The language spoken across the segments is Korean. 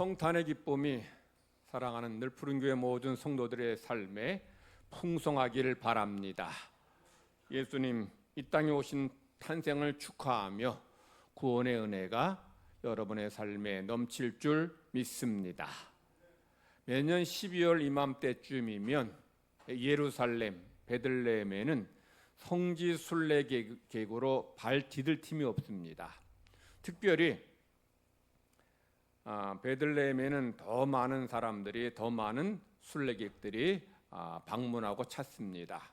성탄의 기쁨이 사랑하는 늘푸른교회 모든 성도들의 삶에 풍성하기를 바랍니다. 예수님 이 땅에 오신 탄생을 축하하며 구원의 은혜가 여러분의 삶에 넘칠 줄 믿습니다. 매년 12월 이맘때쯤이면 예루살렘 베들레헴에는 성지 순례 계획으로 발 디딜 틈이 없습니다. 특별히 베들레헴에는 더 많은 사람들이, 더 많은 순례객들이 방문하고 찾습니다.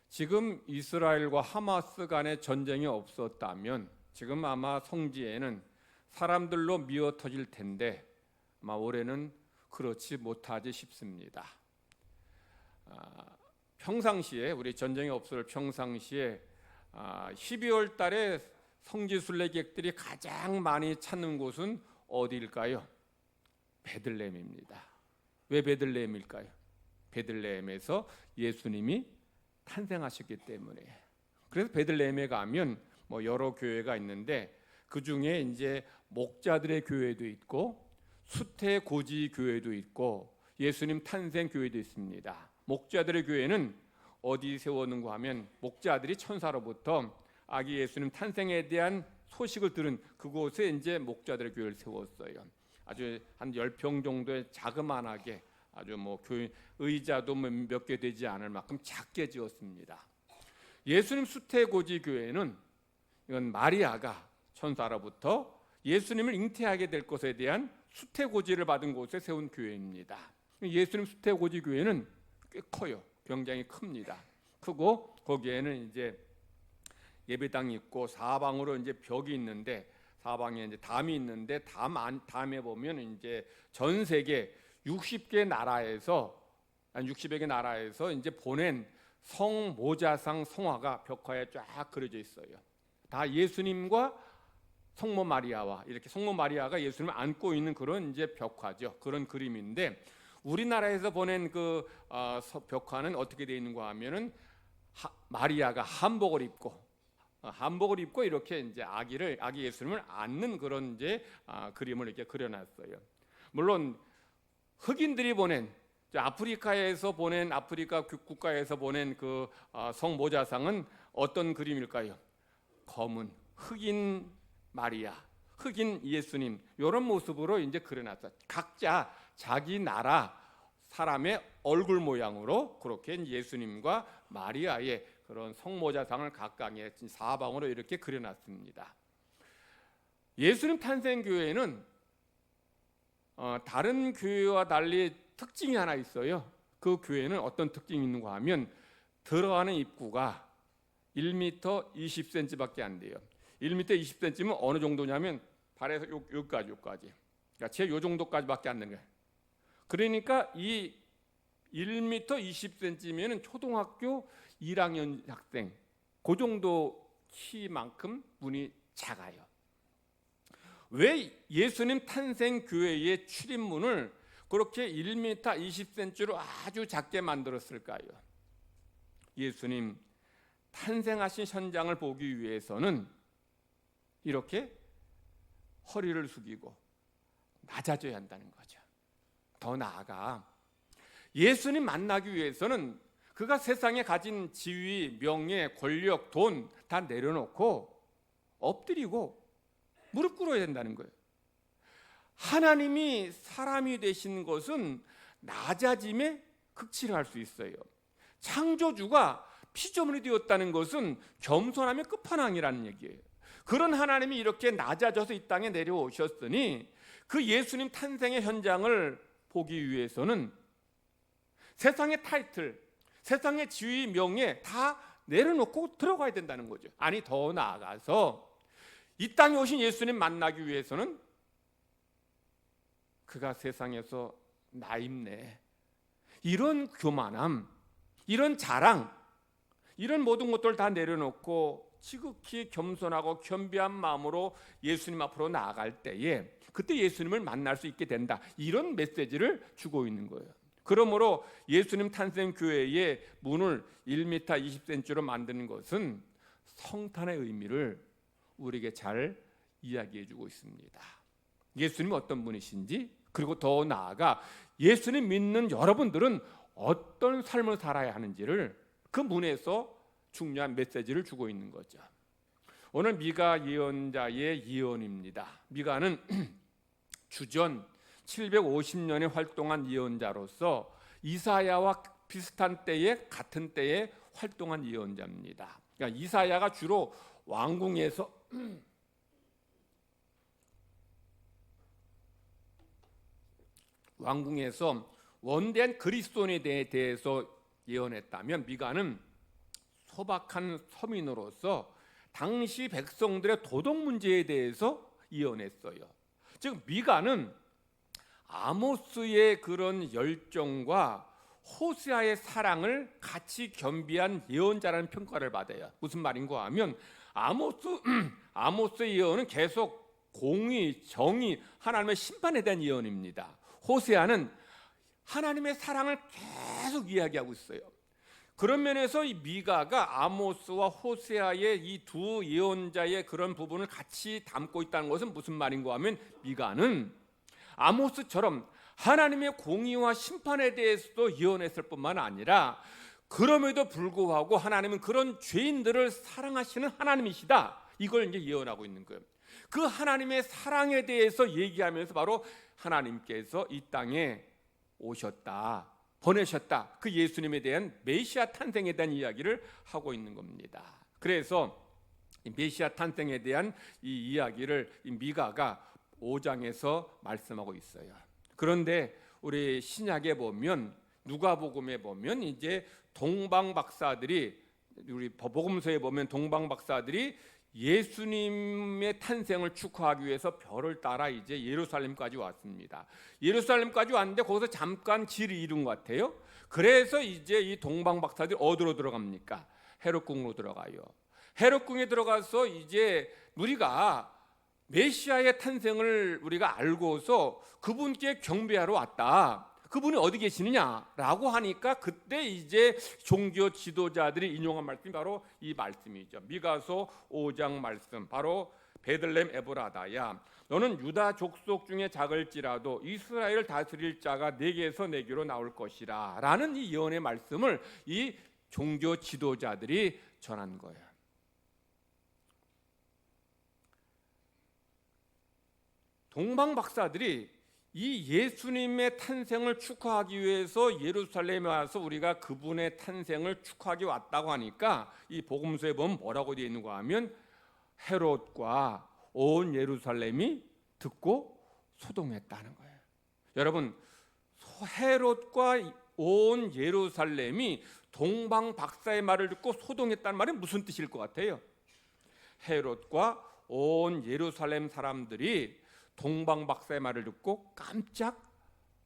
지금 이스라엘과 하마스 간의 전쟁이 없었다면 지금 아마 성지에는 사람들로 미어 터질 텐데 아마 올해는 그렇지 못하지 싶습니다. 평상시에, 우리 전쟁이 없을 평상시에 12월 달에 성지 순례객들이 가장 많이 찾는 곳은 어디일까요? 베들레헴입니다. 왜 베들레헴일까요? 베들레헴에서 예수님이 탄생하셨기 때문에. 그래서 베들레헴에 가면 여러 교회가 있는데 그 중에 이제 목자들의 교회도 있고 수태 고지 교회도 있고 예수님 탄생 교회도 있습니다. 목자들의 교회는 어디 세웠는가 하면 목자들이 천사로부터 아기 예수님 탄생에 대한 소식을 들은 그곳에 이제 목자들의 교회를 세웠어요. 아주 한 10평 정도의 자그만하게, 아주 교회 의자도 몇 개 되지 않을 만큼 작게 지었습니다. 예수님 수태고지 교회는 이건 마리아가 천사로부터 예수님을 잉태하게 될 것에 대한 수태고지를 받은 곳에 세운 교회입니다. 예수님 수태고지 교회는 꽤 커요. 굉장히 큽니다. 크고 거기에는 이제 예배당이 있고 사방으로 이제 벽이 있는데 사방에 이제 담이 있는데 담에 보면 이제 전 세계 60개 나라에서 이제 보낸 성모자상 성화가 벽화에 쫙 그려져 있어요. 다 예수님과 성모 마리아와 이렇게 성모 마리아가 예수님을 안고 있는 그런 이제 벽화죠. 그런 그림인데 우리나라에서 보낸 그 벽화는 어떻게 되어 있는가 하면은 마리아가 한복을 입고 이렇게 이제 아기 예수님을 안는 그런 이제 그림을 이렇게 그려놨어요. 물론 흑인들이 보낸 아프리카 국가에서 보낸 그 성모자상은 어떤 그림일까요? 검은 흑인 마리아, 흑인 예수님 이런 모습으로 이제 그려놨어요. 각자 자기 나라 사람의 얼굴 모양으로 그렇게 예수님과 마리아의 그런 성모자상을 각각의 사방으로 이렇게 그려놨습니다. 예수님 탄생교회는 다른 교회와 달리 특징이 하나 있어요. 그 교회는 어떤 특징이 있는가 하면 들어가는 입구가 1m 20cm밖에 안 돼요. 1m 20cm면 어느 정도냐면 발에서 여기까지 그러니까 제 요 정도까지밖에 안 되는 거예요. 그러니까 이 1m 20cm면은 초등학교 1학년 학생 그 정도 키만큼 문이 작아요. 왜 예수님 탄생 교회의 출입문을 그렇게 1m 20cm로 아주 작게 만들었을까요? 예수님 탄생하신 현장을 보기 위해서는 이렇게 허리를 숙이고 낮아져야 한다는 거죠. 더 나아가 예수님 만나기 위해서는 그가 세상에 가진 지위, 명예, 권력, 돈 다 내려놓고 엎드리고 무릎 꿇어야 된다는 거예요. 하나님이 사람이 되신 것은 낮아짐에 극치를 할 수 있어요. 창조주가 피조물이 되었다는 것은 겸손함의 끝판왕이라는 얘기예요. 그런 하나님이 이렇게 낮아져서 이 땅에 내려오셨으니 그 예수님 탄생의 현장을 보기 위해서는 세상의 타이틀, 세상의 지위, 명예 다 내려놓고 들어가야 된다는 거죠. 아니 더 나아가서 이 땅에 오신 예수님 만나기 위해서는 그가 세상에서 나임내 이런 교만함, 이런 자랑, 이런 모든 것들을 다 내려놓고 지극히 겸손하고 겸비한 마음으로 예수님 앞으로 나아갈 때에 그때 예수님을 만날 수 있게 된다. 이런 메시지를 주고 있는 거예요. 그러므로 예수님 탄생 교회의 문을 1m 20cm로 만드는 것은 성탄의 의미를 우리에게 잘 이야기해 주고 있습니다. 예수님이 어떤 분이신지, 그리고 더 나아가 예수님 믿는 여러분들은 어떤 삶을 살아야 하는지를 그 문에서 중요한 메시지를 주고 있는 거죠. 오늘 미가 예언자의 예언입니다. 미가는 주전 750년에 활동한 예언자로서 이사야와 비슷한 때에, 같은 때에 활동한 예언자입니다. 그러니까 이사야가 주로 왕궁에서 원대한 그리스도인에 대해서 예언했다면, 미가는 소박한 서민으로서 당시 백성들의 도덕 문제에 대해서 예언했어요. 즉 미가는 아모스의 그런 열정과 호세아의 사랑을 같이 겸비한 예언자라는 평가를 받아요. 무슨 말인가 하면 아모스의 예언은 계속 공의, 정의, 하나님의 심판에 대한 예언입니다. 호세아는 하나님의 사랑을 계속 이야기하고 있어요. 그런 면에서 이 미가가 아모스와 호세아의 이 두 예언자의 그런 부분을 같이 담고 있다는 것은 무슨 말인가 하면, 미가는 아모스처럼 하나님의 공의와 심판에 대해서도 예언했을 뿐만 아니라, 그럼에도 불구하고 하나님은 그런 죄인들을 사랑하시는 하나님이시다, 이걸 이제 예언하고 있는 거예요. 그 하나님의 사랑에 대해서 얘기하면서 바로 하나님께서 이 땅에 오셨다, 보내셨다, 그 예수님에 대한 메시아 탄생에 대한 이야기를 하고 있는 겁니다. 그래서 메시아 탄생에 대한 이 이야기를 이 미가가 5장에서 말씀하고 있어요. 그런데 우리 신약에 보면, 누가복음에 보면 이제 동방 박사들이, 우리 복음서에 보면 동방 박사들이 예수님의 탄생을 축하하기 위해서 별을 따라 이제 예루살렘까지 왔습니다. 예루살렘까지 왔는데 거기서 잠깐 길을 잃은 것 같아요. 그래서 이제 이 동방 박사들이 어디로 들어갑니까? 헤롯궁으로 들어가요. 헤롯궁에 들어가서 이제 우리가 메시아의 탄생을 우리가 알고서 그분께 경배하러 왔다, 그분이 어디 계시느냐라고 하니까, 그때 이제 종교 지도자들이 인용한 말씀이 바로 이 말씀이죠. 미가서 5장 말씀, 바로 베들레헴 에브라다야, 너는 유다 족속 중에 작을지라도 이스라엘을 다스릴 자가 내게서 내게로 나올 것이라 라는 이 예언의 말씀을 이 종교 지도자들이 전한 거예요. 동방 박사들이 이 예수님의 탄생을 축하하기 위해서 예루살렘에 와서 우리가 그분의 탄생을 축하하기 왔다고 하니까, 이 복음서에 보면 뭐라고 되어 있는가 하면, 헤롯과 온 예루살렘이 듣고 소동했다는 거예요. 여러분, 헤롯과 온 예루살렘이 동방 박사의 말을 듣고 소동했다는 말이 무슨 뜻일 것 같아요? 헤롯과 온 예루살렘 사람들이 동방 박사의 말을 듣고 깜짝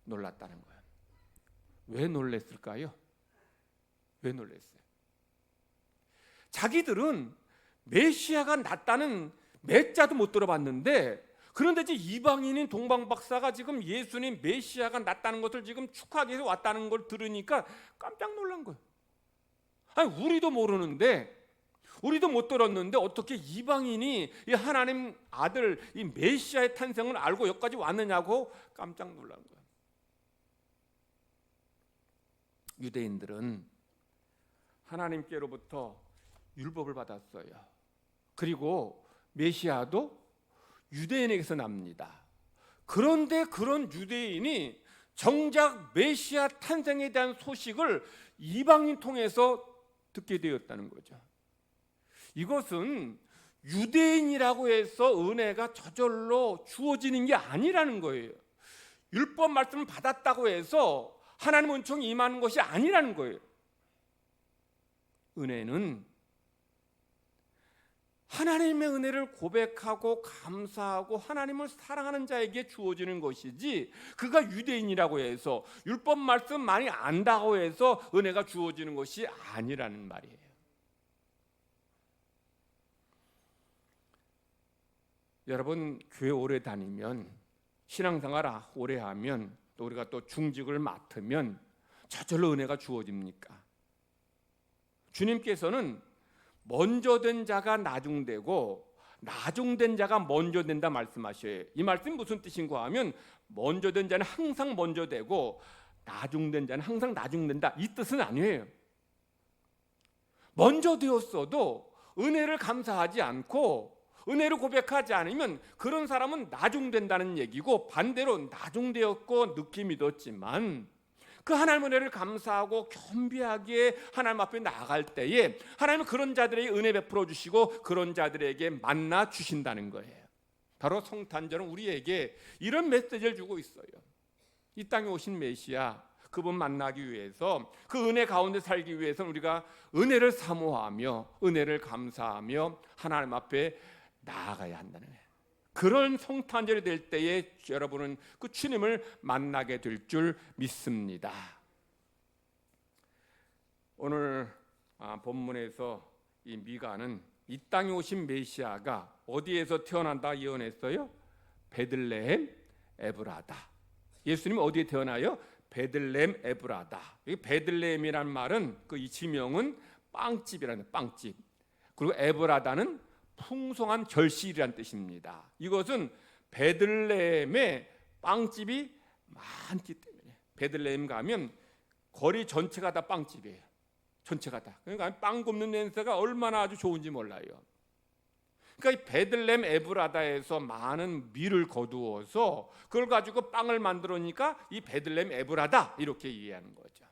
놀랐다는 거예요. 왜 놀랬을까요? 왜 놀랬어요? 자기들은 메시아가 났다는 몇 자도 못 들어봤는데, 그런데 이제 이방인인 동방 박사가 지금 예수님 메시아가 났다는 것을 지금 축하하기 위해서 왔다는 걸 들으니까 깜짝 놀란 거예요. 아니, 우리도 모르는데, 우리도 못 들었는데 어떻게 이방인이 이 하나님 아들 이 메시아의 탄생을 알고 여기까지 왔느냐고 깜짝 놀란 거예요. 유대인들은 하나님께로부터 율법을 받았어요. 그리고 메시아도 유대인에게서 납니다. 그런데 그런 유대인이 정작 메시아 탄생에 대한 소식을 이방인 통해서 듣게 되었다는 거죠. 이것은 유대인이라고 해서 은혜가 저절로 주어지는 게 아니라는 거예요. 율법 말씀을 받았다고 해서 하나님 은총이 임하는 것이 아니라는 거예요. 은혜는 하나님의 은혜를 고백하고 감사하고 하나님을 사랑하는 자에게 주어지는 것이지, 그가 유대인이라고 해서 율법 말씀 많이 안다고 해서 은혜가 주어지는 것이 아니라는 말이에요. 여러분, 교회 오래 다니면, 신앙생활 오래 하면, 또 우리가 또 중직을 맡으면 저절로 은혜가 주어집니까? 주님께서는 먼저 된 자가 나중되고 나중된 자가 먼저 된다 말씀하셔요. 이 말씀이 무슨 뜻인가 하면 먼저 된 자는 항상 먼저 되고 나중된 자는 항상 나중된다, 이 뜻은 아니에요. 먼저 되었어도 은혜를 감사하지 않고 은혜를 고백하지 않으면 그런 사람은 나중된다는 얘기고, 반대로 나중되었고 늦게 믿었지만 그 하나님의 은혜를 감사하고 겸비하게 하나님 앞에 나아갈 때에 하나님은 그런 자들에게 은혜 베풀어 주시고 그런 자들에게 만나 주신다는 거예요. 바로 성탄절은 우리에게 이런 메시지를 주고 있어요. 이 땅에 오신 메시아, 그분 만나기 위해서, 그 은혜 가운데 살기 위해서는 우리가 은혜를 사모하며 은혜를 감사하며 하나님 앞에 나아가야 한다는 거예요. 그런 성탄절이 될 때에 여러분은 그 주님을 만나게 될 줄 믿습니다. 오늘 본문에서 이 미가는 이 땅에 오신 메시아가 어디에서 태어난다 예언했어요? 베들레헴 에브라다. 예수님이 어디에 태어나요? 베들레헴 에브라다. 이 베들레헴이란 말은 그 이 지명은 빵집이라는 빵집, 그리고 에브라다는 풍성한 결실이란 뜻입니다. 이것은 베들레헴에 빵집이 많기 때문에, 베들레헴 가면 거리 전체가 다 빵집이에요. 전체가 다. 그러니까 빵 굽는 냄새가 얼마나 아주 좋은지 몰라요. 그러니까 이 베들레헴 에브라다에서 많은 밀을 거두어서 그걸 가지고 빵을 만들으니까 이 베들레헴 에브라다, 이렇게 이해하는 거죠.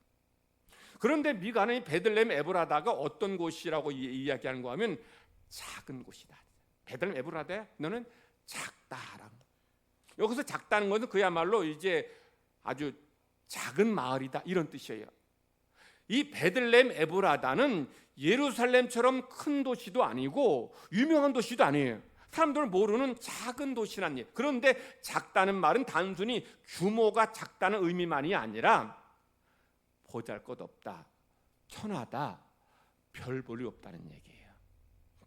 그런데 미가는 이 베들레헴 에브라다가 어떤 곳이라고 이야기하는가 하면 작은 곳이다. 베들레헴 에브라다야, 너는 작다라고. 여기서 작다는 것은 그야말로 이제 아주 작은 마을이다, 이런 뜻이에요. 이 베들레헴 에브라다는 예루살렘처럼 큰 도시도 아니고 유명한 도시도 아니에요. 사람들 모르는 작은 도시란 얘기. 그런데 작다는 말은 단순히 규모가 작다는 의미만이 아니라 보잘것없다, 천하다, 별 볼일 없다는 얘기예요.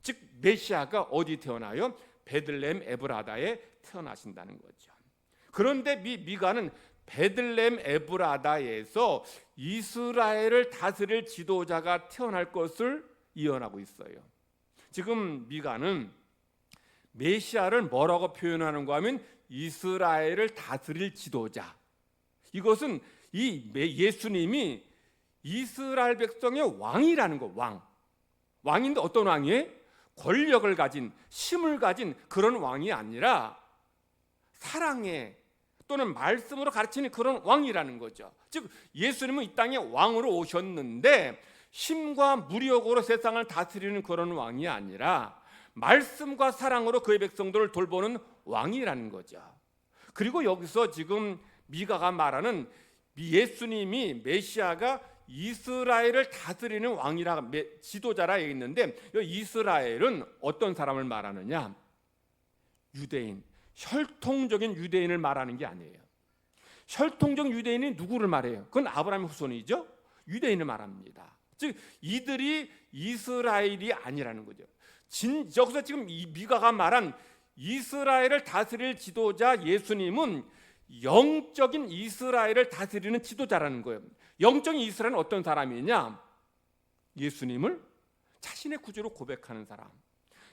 즉 메시아가 어디 태어나요? 베들레헴 에브라다에 태어나신다는 거죠. 그런데 미가는 베들레헴 에브라다에서 이스라엘을 다스릴 지도자가 태어날 것을 예언하고 있어요. 지금 미가는 메시아를 뭐라고 표현하는가 하면 이스라엘을 다스릴 지도자. 이것은 이 예수님이 이스라엘 백성의 왕이라는 거. 왕인데 어떤 왕이에요? 권력을 가진, 힘을 가진 그런 왕이 아니라 사랑의 또는 말씀으로 가르치는 그런 왕이라는 거죠. 즉 예수님은 이 땅에 왕으로 오셨는데 힘과 무력으로 세상을 다스리는 그런 왕이 아니라 말씀과 사랑으로 그의 백성들을 돌보는 왕이라는 거죠. 그리고 여기서 지금 미가가 말하는 예수님이, 메시아가 이스라엘을 다스리는 왕이라, 지도자라 있는데 이스라엘은 어떤 사람을 말하느냐? 유대인, 혈통적인 유대인을 말하는 게 아니에요. 혈통적 유대인이 누구를 말해요? 그건 아브라함의 후손이죠. 유대인을 말합니다. 즉 이들이 이스라엘이 아니라는 거죠. 여기서 지금 이 미가가 말한 이스라엘을 다스릴 지도자 예수님은 영적인 이스라엘을 다스리는 지도자라는 거예요. 영적인 이스라엘은 어떤 사람이냐? 예수님을 자신의 구주로 고백하는 사람,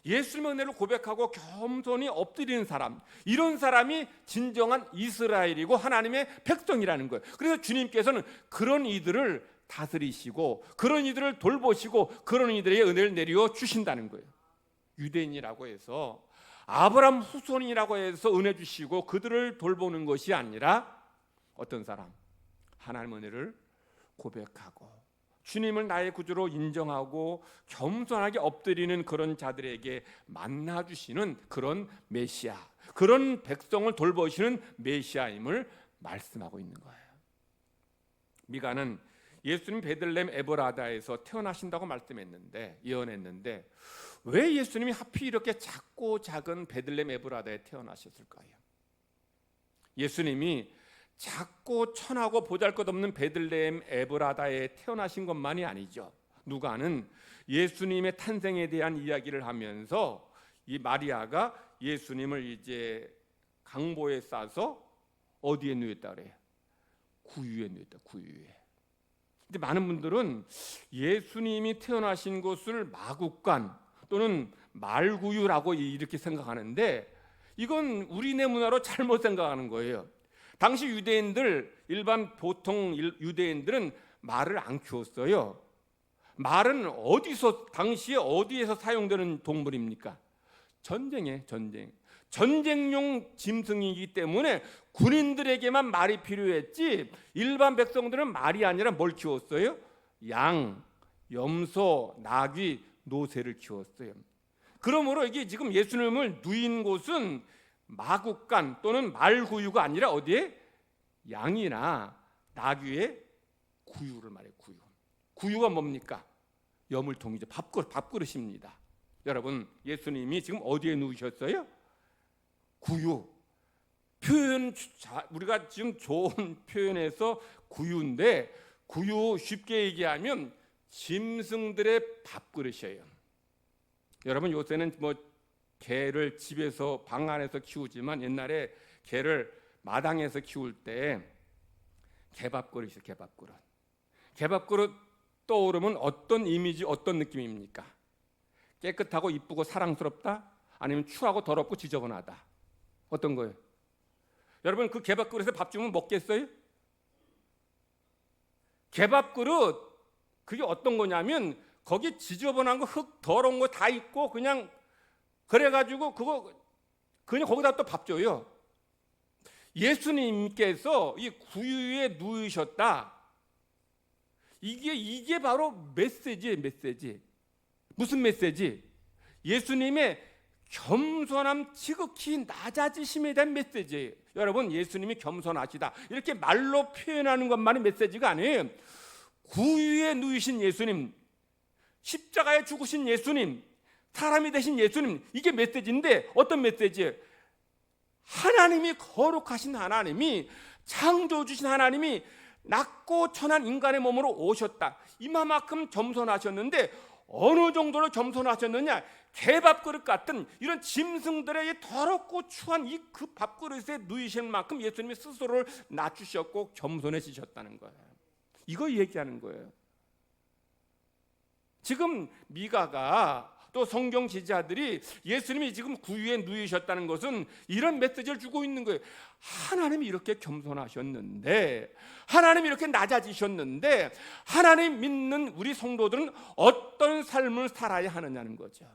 예수님의 은혜를 고백하고 겸손히 엎드리는 사람, 이런 사람이 진정한 이스라엘이고 하나님의 백성이라는 거예요. 그래서 주님께서는 그런 이들을 다스리시고 그런 이들을 돌보시고 그런 이들에게 은혜를 내려 주신다는 거예요. 유대인이라고 해서, 아브라함 후손이라고 해서 은혜 주시고 그들을 돌보는 것이 아니라 어떤 사람? 하나님의 은혜를 고백하고 주님을 나의 구주로 인정하고 겸손하게 엎드리는 그런 자들에게 만나 주시는 그런 메시아, 그런 백성을 돌보시는 메시아임을 말씀하고 있는 거예요. 미가는 예수님 베들레헴 에브라다에서 태어나신다고 말씀했는데, 예언했는데 왜 예수님이 하필 이렇게 작고 작은 베들레헴 에브라다에 태어나셨을까요? 예수님이 작고 천하고 보잘것없는 베들레헴 에브라다에 태어나신 것만이 아니죠. 누가는 예수님의 탄생에 대한 이야기를 하면서 이 마리아가 예수님을 이제 강보에 싸서 어디에 누웠다 그래요? 구유에 누웠다. 구유에. 근데 많은 분들은 예수님이 태어나신 곳을 마국간 또는 말구유라고 이렇게 생각하는데 이건 우리네 문화로 잘못 생각하는 거예요. 당시 유대인들, 일반 보통 유대인들은 말을 안 키웠어요. 말은 당시에 어디에서 사용되는 동물입니까? 전쟁용 짐승이기 때문에 군인들에게만 말이 필요했지 일반 백성들은 말이 아니라 뭘 키웠어요? 양, 염소, 나귀, 노새를 키웠어요. 그러므로 이게 지금 예수님을 누인 곳은 마국간 또는 말구유가 아니라 어디에? 양이나 나귀의 구유를 말해요. 구유가 뭡니까? 여물통이죠. 밥그릇입니다. 여러분, 예수님이 지금 어디에 누우셨어요? 구유. 우리가 지금 좋은 표현에서 구유인데, 구유 쉽게 얘기하면 짐승들의 밥그릇이에요. 여러분, 요새는 개를 집에서 방 안에서 키우지만 옛날에 개를 마당에서 키울 때 개밥그릇이에요. 개밥그릇 떠오르면 어떤 이미지, 어떤 느낌입니까? 깨끗하고 이쁘고 사랑스럽다? 아니면 추하고 더럽고 지저분하다? 어떤 거예요? 여러분, 그 개밥그릇에 밥 주면 먹겠어요? 개밥그릇, 그게 어떤 거냐면 거기 지저분한 거, 흙 더러운 거 다 있고 그냥 그래가지고 그냥 거기다 또 밥 줘요. 예수님께서 이 구유에 누우셨다. 이게 바로 메시지예요. 무슨 메시지? 예수님의 겸손함, 지극히 낮아지심에 대한 메시지예요. 여러분, 예수님이 겸손하시다 이렇게 말로 표현하는 것만이 메시지가 아니에요. 구유에 누우신 예수님, 십자가에 죽으신 예수님, 사람이 되신 예수님, 이게 메시지인데 어떤 메시지예요? 하나님이, 거룩하신 하나님이, 창조 주신 하나님이 낮고 천한 인간의 몸으로 오셨다. 이만큼 겸손하셨는데 어느 정도로 겸손하셨느냐? 개밥그릇 같은 이런 짐승들의 더럽고 추한 그 밥그릇에 누이실 만큼 예수님이 스스로를 낮추셨고 겸손해지셨다는 거예요. 이거 얘기하는 거예요. 지금 미가가 또 성경 지지자들이 예수님이 지금 구유에 누이셨다는 것은 이런 메시지를 주고 있는 거예요. 하나님이 이렇게 겸손하셨는데, 하나님이 이렇게 낮아지셨는데, 하나님 믿는 우리 성도들은 어떤 삶을 살아야 하느냐는 거죠.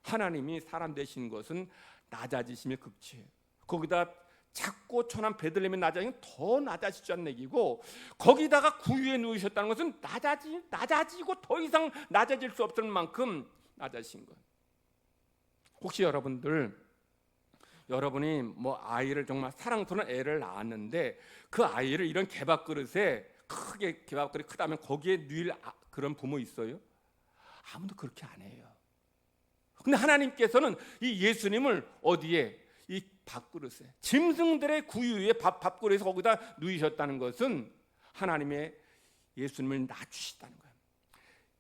하나님이 사람 되신 것은 낮아지심의 극치예요. 거기다 작고 천한 베들레헴의 낮아지면 더 낮아지셨다는 얘기고, 거기다가 구유에 누우셨다는 것은 낮아지고 더 이상 낮아질 수 없을 만큼 낮아지신 거예요. 혹시 여러분이 아이를 정말 사랑스러운 애를 낳았는데 그 아이를 이런 개밥그릇에 크게, 개밥그릇이 크다면 거기에 누일 그런 부모 있어요? 아무도 그렇게 안 해요. 근데 하나님께서는 이 예수님을 어디에? 이 밥그릇에, 짐승들의 구유에 밥그릇에서 거기다 누이셨다는 것은 하나님의 예수님을 낮추시다는 거예요.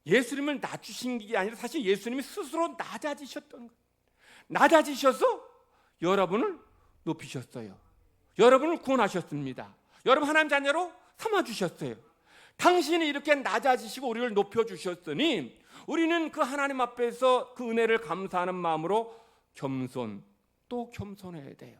예수님을 낮추신 게 아니라 사실 예수님이 스스로 낮아지셨던 거예요. 낮아지셔서 여러분을 높이셨어요. 여러분을 구원하셨습니다. 여러분 하나님 자녀로 삼아주셨어요. 당신이 이렇게 낮아지시고 우리를 높여주셨으니 우리는 그 하나님 앞에서 그 은혜를 감사하는 마음으로 또 겸손해야 돼요.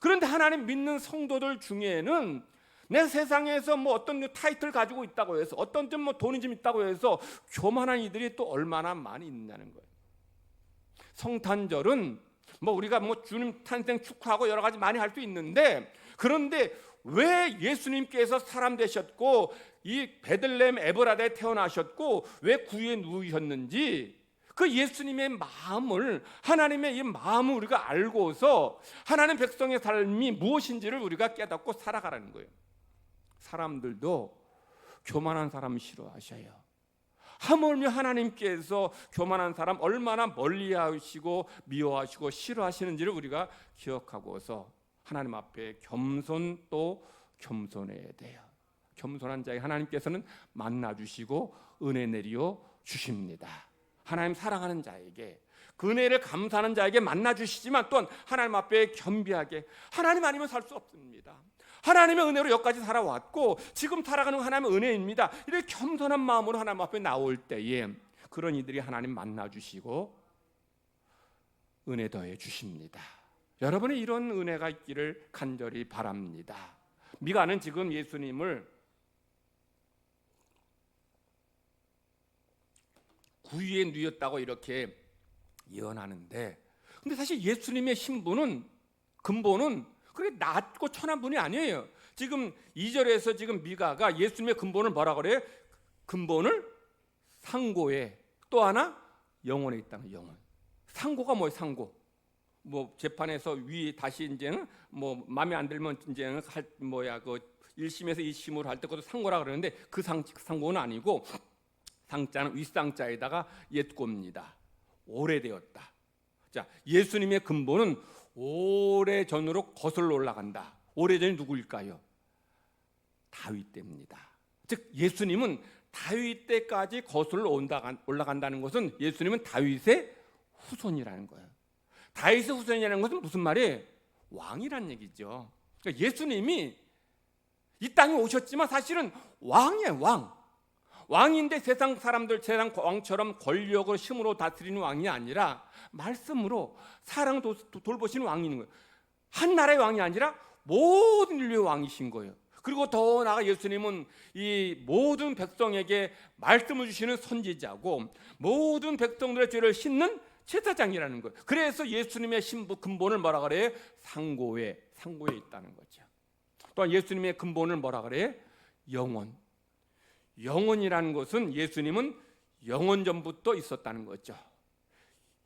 그런데 하나님 믿는 성도들 중에는 내 세상에서 어떤 타이틀 가지고 있다고 해서, 어떤 돈이 좀 있다고 해서 교만한 이들이 또 얼마나 많이 있냐는 거예요. 성탄절은 우리가 주님 탄생 축하하고 여러 가지 많이 할 수 있는데, 그런데 왜 예수님께서 사람 되셨고 이 베들레헴 에브라다에 태어나셨고 왜 구유에 누우셨는지, 그 예수님의 마음을, 하나님의 이 마음을 우리가 알고서 하나님 백성의 삶이 무엇인지를 우리가 깨닫고 살아가라는 거예요. 사람들도 교만한 사람 싫어하셔요. 하물며 하나님께서 교만한 사람 얼마나 멀리하시고 미워하시고 싫어하시는지를 우리가 기억하고서 하나님 앞에 또 겸손해야 돼요. 겸손한 자에게 하나님께서는 만나주시고 은혜 내려 주십니다. 하나님 사랑하는 자에게, 그 은혜를 감사하는 자에게 만나주시지만 또한 하나님 앞에 겸비하게, 하나님 아니면 살 수 없습니다. 하나님의 은혜로 여기까지 살아왔고 지금 살아가는 하나님의 은혜입니다. 이렇게 겸손한 마음으로 하나님 앞에 나올 때에 그런 이들이 하나님 만나주시고 은혜 더해 주십니다. 여러분의 이런 은혜가 있기를 간절히 바랍니다. 미가는 지금 예수님을 구유에 누였다고 이렇게 예언하는데, 근데 사실 예수님의 신분은, 근본은 그렇게 낮고 천한 분이 아니에요. 지금 2절에서 지금 미가가 예수님의 근본을 뭐라 그래요? 근본을 상고에, 또 하나 영혼에 있다는, 영혼. 상고가 뭐예요? 상고. 뭐 재판에서 위 다시 이제는 뭐 마음에 안 들면 이제는 그 1심에서 2심으로 할 때 그것도 상고라 그러는데 그 상고는 아니고, 상자는 윗상자에다가 옛고입니다. 오래되었다. 자, 예수님의 근본은 오래전으로 거슬러 올라간다. 오래전이 누구일까요? 다윗 때입니다. 즉 예수님은 다윗 때까지 거슬러 올라간다는 것은 예수님은 다윗의 후손이라는 거예요. 다윗의 후손이라는 것은 무슨 말이에요? 왕이란 얘기죠. 그러니까 예수님이 이 땅에 오셨지만 사실은 왕이에요, 왕. 왕인데 세상 사람들, 세상 왕처럼 권력을 힘으로 다스리는 왕이 아니라 말씀으로 사랑을 돌보시는 왕이 있는 거예요. 한 나라의 왕이 아니라 모든 인류의 왕이신 거예요. 그리고 더 나아가 예수님은 이 모든 백성에게 말씀을 주시는 선지자고 모든 백성들의 죄를 씻는 제사장이라는 거예요. 그래서 예수님의 근본을 뭐라 그래요? 상고에 있다는 거죠. 또한 예수님의 근본을 뭐라 그래요? 영원이라는 것은 예수님은 영원 전부터 있었다는 거죠.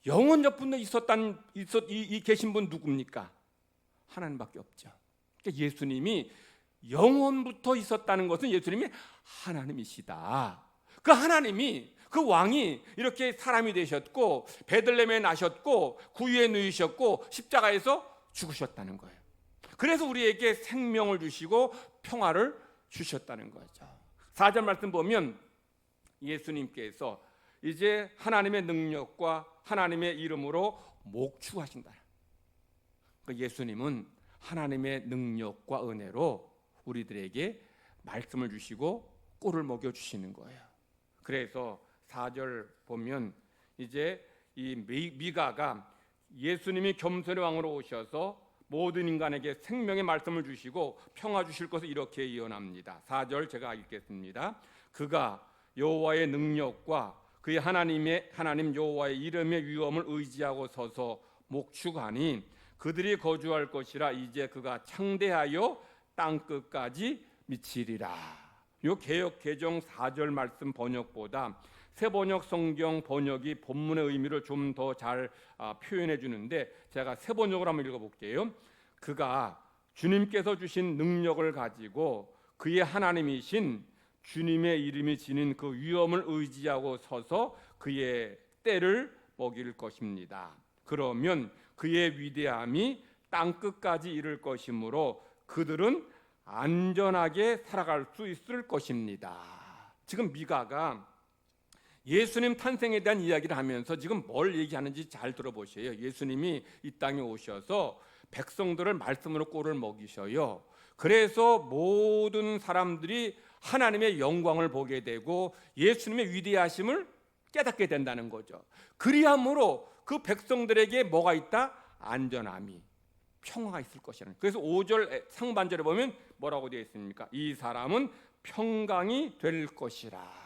영원 전부터 이 계신 분 누굽니까? 하나님밖에 없죠. 그러니까 예수님이 영원부터 있었다는 것은 예수님이 하나님이시다. 그 하나님이, 그 왕이 이렇게 사람이 되셨고 베들레헴에 나셨고 구유에 누이셨고 십자가에서 죽으셨다는 거예요. 그래서 우리에게 생명을 주시고 평화를 주셨다는 거죠. 4절 말씀 보면 예수님께서 이제 하나님의 능력과 하나님의 이름으로 목축하신다. 예수님은 하나님의 능력과 은혜로 우리들에게 말씀을 주시고 꿀을 먹여 주시는 거예요. 그래서 4절 보면 이제 이 미가가 예수님이 겸손의 왕으로 오셔서 모든 인간에게 생명의 말씀을 주시고 평화 주실 것을 이렇게 예언합니다. 4절 제가 읽겠습니다. 그가 여호와의 능력과 그의 하나님 여호와의 이름의 위엄을 의지하고 서서 목축하니 그들이 거주할 것이라. 이제 그가 창대하여 땅 끝까지 미치리라. 요 개역 개정 4절 말씀 번역보다 새 번역 성경 번역이 본문의 의미를 좀 더 잘 표현해 주는데 제가 새 번역으로 한번 읽어볼게요. 그가 주님께서 주신 능력을 가지고 그의 하나님이신 주님의 이름이 지닌 그 위엄을 의지하고 서서 그의 때를 먹일 것입니다. 그러면 그의 위대함이 땅 끝까지 이를 것이므로 그들은 안전하게 살아갈 수 있을 것입니다. 지금 미가가 예수님 탄생에 대한 이야기를 하면서 지금 뭘 얘기하는지 잘 들어보세요. 예수님이 이 땅에 오셔서 백성들을 말씀으로 꿀을 먹이셔요. 그래서 모든 사람들이 하나님의 영광을 보게 되고 예수님의 위대하심을 깨닫게 된다는 거죠. 그리함으로 그 백성들에게 뭐가 있다? 안전함이, 평화가 있을 것이라는. 그래서 5절 상반절에 보면 뭐라고 되어 있습니까? 이 사람은 평강이 될 것이라.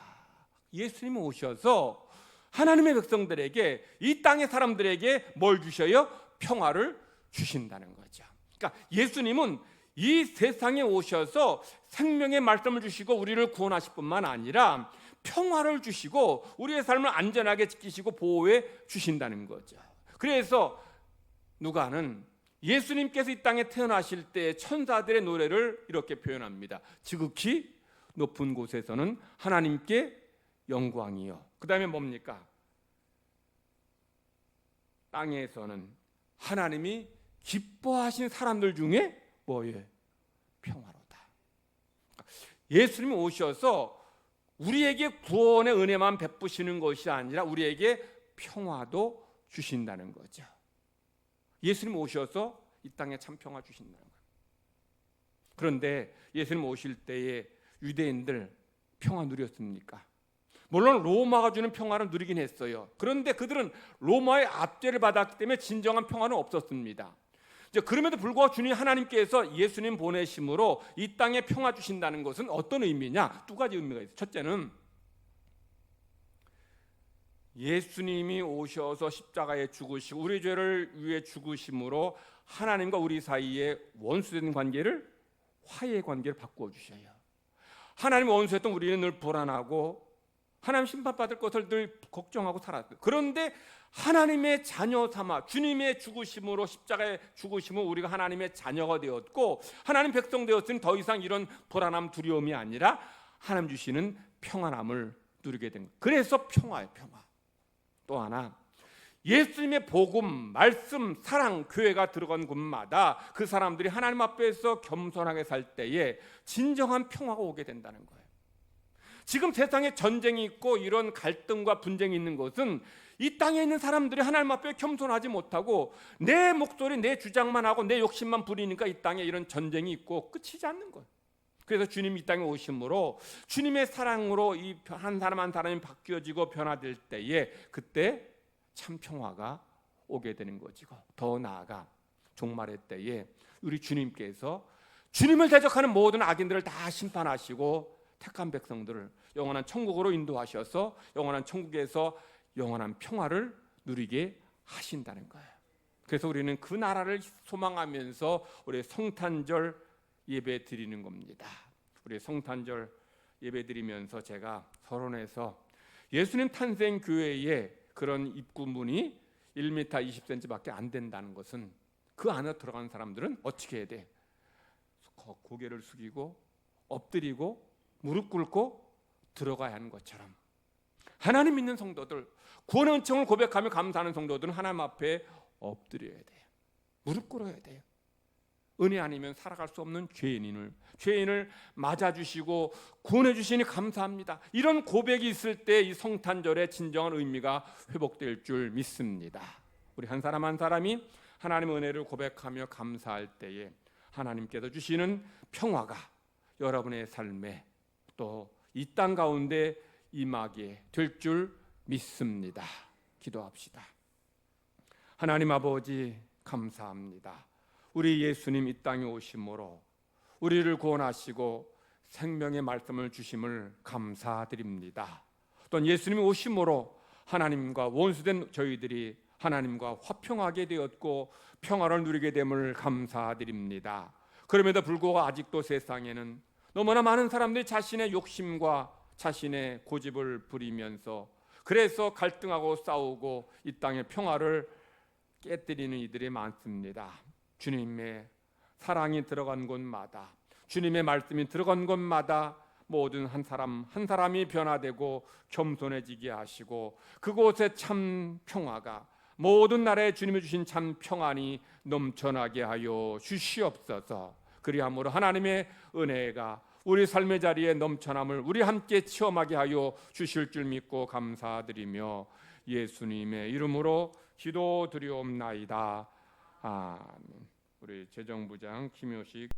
예수님이 오셔서 하나님의 백성들에게, 이 땅의 사람들에게 뭘 주셔요? 평화를 주신다는 거죠. 그러니까 예수님은 이 세상에 오셔서 생명의 말씀을 주시고 우리를 구원하실 뿐만 아니라 평화를 주시고 우리의 삶을 안전하게 지키시고 보호해 주신다는 거죠. 그래서 누가는 예수님께서 이 땅에 태어나실 때 천사들의 노래를 이렇게 표현합니다. 지극히 높은 곳에서는 하나님께 영광이요. 그 다음에 뭡니까? 땅에서는 하나님이 기뻐하신 사람들 중에 뭐예요? 평화로다. 예수님이 오셔서 우리에게 구원의 은혜만 베푸시는 것이 아니라 우리에게 평화도 주신다는 거죠. 예수님 오셔서 이 땅에 참 평화 주신다는 거예요. 그런데 예수님 오실 때에 유대인들 평화 누렸습니까? 물론 로마가 주는 평화를 누리긴 했어요. 그런데 그들은 로마의 압제를 받았기 때문에 진정한 평화는 없었습니다. 이제 그럼에도 불구하고 주님 하나님께서 예수님 보내심으로 이 땅에 평화 주신다는 것은 어떤 의미냐? 두 가지 의미가 있어요. 첫째는 예수님이 오셔서 십자가에 죽으시고 우리 죄를 위해 죽으심으로 하나님과 우리 사이에 원수된 관계를 화해의 관계를 바꾸어 주셔요. 하나님 원수였던 우리는 늘 불안하고 하나님 심판받을 것을 늘 걱정하고 살았어요. 그런데 하나님의 자녀 삼아 주님의 죽으심으로 십자가에 죽으심으로 우리가 하나님의 자녀가 되었고 하나님 백성 되었으니 더 이상 이런 불안함 두려움이 아니라 하나님 주시는 평안함을 누리게 된 거예요. 그래서 평화예요. 평화. 또 하나 예수님의 복음, 말씀, 사랑, 교회가 들어간 곳마다 그 사람들이 하나님 앞에서 겸손하게 살 때에 진정한 평화가 오게 된다는 거예요. 지금 세상에 전쟁이 있고 이런 갈등과 분쟁이 있는 것은 이 땅에 있는 사람들이 하나님 앞에 겸손하지 못하고 내 목소리, 내 주장만 하고 내 욕심만 부리니까 이 땅에 이런 전쟁이 있고 끝이지 않는 거예요. 그래서 주님이 이 땅에 오심으로 주님의 사랑으로 이 한 사람 한 사람이 바뀌어지고 변화될 때에 그때 참 평화가 오게 되는 거지고 더 나아가 종말의 때에 우리 주님께서 주님을 대적하는 모든 악인들을 다 심판하시고 택한 백성들을 영원한 천국으로 인도하셔서 영원한 천국에서 영원한 평화를 누리게 하신다는 거예요. 그래서 우리는 그 나라를 소망하면서 우리 성탄절 예배 드리는 겁니다. 우리 성탄절 예배 드리면서 제가 서론에서 예수님 탄생 교회의 그런 입구문이 1m 20cm밖에 안 된다는 것은 그 안에 들어간 사람들은 어떻게 해야 돼? 고개를 숙이고 엎드리고 무릎 꿇고 들어가야 하는 것처럼 하나님 믿는 성도들, 구원의 은총을 고백하며 감사하는 성도들은 하나님 앞에 엎드려야 돼요. 무릎 꿇어야 돼요. 은혜 아니면 살아갈 수 없는 죄인을 맞아주시고 구원해 주시니 감사합니다. 이런 고백이 있을 때 이 성탄절의 진정한 의미가 회복될 줄 믿습니다. 우리 한 사람 한 사람이 하나님의 은혜를 고백하며 감사할 때에 하나님께서 주시는 평화가 여러분의 삶에 또 이 땅 가운데 임하게 될 줄 믿습니다. 기도합시다. 하나님 아버지 감사합니다. 우리 예수님 이 땅에 오심으로 우리를 구원하시고 생명의 말씀을 주심을 감사드립니다. 또 예수님이 오심으로 하나님과 원수된 저희들이 하나님과 화평하게 되었고 평화를 누리게 됨을 감사드립니다. 그럼에도 불구하고 아직도 세상에는 너무나 많은 사람들이 자신의 욕심과 자신의 고집을 부리면서 그래서 갈등하고 싸우고 이 땅의 평화를 깨뜨리는 이들이 많습니다. 주님의 사랑이 들어간 곳마다 주님의 말씀이 들어간 곳마다 모든 한 사람 한 사람이 변화되고 겸손해지게 하시고 그곳에 참 평화가 모든 나라에 주님이 주신 참 평안이 넘쳐나게 하여 주시옵소서. 그리함으로 하나님의 은혜가 우리 삶의 자리에 넘쳐남을 우리 함께 체험하게 하여 주실 줄 믿고 감사드리며 예수님의 이름으로 기도드리옵나이다. 아멘. 우리 재정부장 김효식